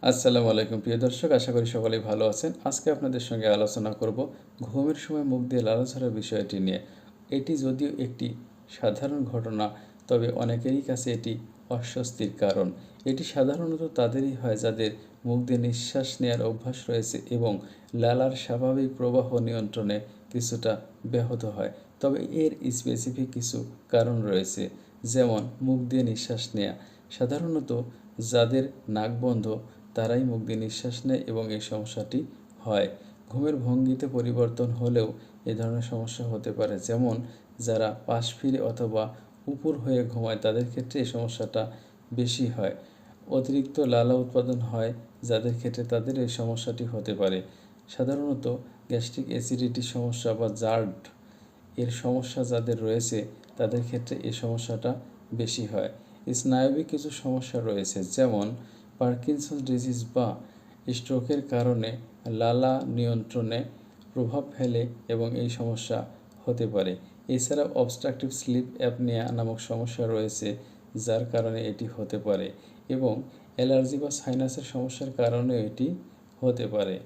আসসালামু আলাইকুম প্রিয় দর্শক, আশা করি সকলেই ভালো আছেন। আজকে আপনাদের সঙ্গে আলোচনা করব ঘুমের সময় মুখ দিয়ে লালা ঝরার বিষয়টি নিয়ে। এটি যদিও একটি সাধারণ ঘটনা, তবে অনেকেরই কাছে এটি অস্বস্তির কারণ। এটি সাধারণত তাদেরই হয় যাদের মুখ দিয়ে নিঃশ্বাস নেওয়ার অভ্যাস রয়েছে এবং লালার স্বাভাবিক প্রবাহ নিয়ন্ত্রণে কিছুটা ব্যাহত হয়। তবে এর স্পেসিফিক কিছু কারণ রয়েছে, যেমন মুখ দিয়ে নিঃশ্বাস নেওয়া। সাধারণত যাদের নাক বন্ধ তারাই মুখ দিয়ে নিঃশ্বাস নেয় এবং এই সমস্যাটি হয়। ঘুমের ভঙ্গিতে পরিবর্তন হলেও এ ধরনের সমস্যা হতে পারে, যেমন যারা পাশ ফিরে অথবা উপর হয়ে ঘুমায় তাদের ক্ষেত্রে এই সমস্যাটা বেশি হয়। অতিরিক্ত লালা উৎপাদন হয় যাদের ক্ষেত্রে তাদের এই সমস্যাটি হতে পারে। সাধারণত গ্যাস্ট্রিক অ্যাসিডিটির সমস্যা বা জার্ড এর সমস্যা যাদের রয়েছে তাদের ক্ষেত্রে এই সমস্যাটা বেশি হয়। স্নায়বিক কিছু সমস্যা রয়েছে, যেমন পার্কিনসন্স ডিজিজ বা স্ট্রোকের কারণে লালা নিয়ন্ত্রণে প্রভাব ফেলে এবং এই সমস্যা হতে পারে। এছাড়াও অবস্ট্রাকটিভ স্লিপ অ্যাপনিয়া নামক সমস্যা রয়েছে, যার কারণে এটি হতে পারে, এবং অ্যালার্জি বা সাইনাসের সমস্যার কারণেও এটি হতে পারে।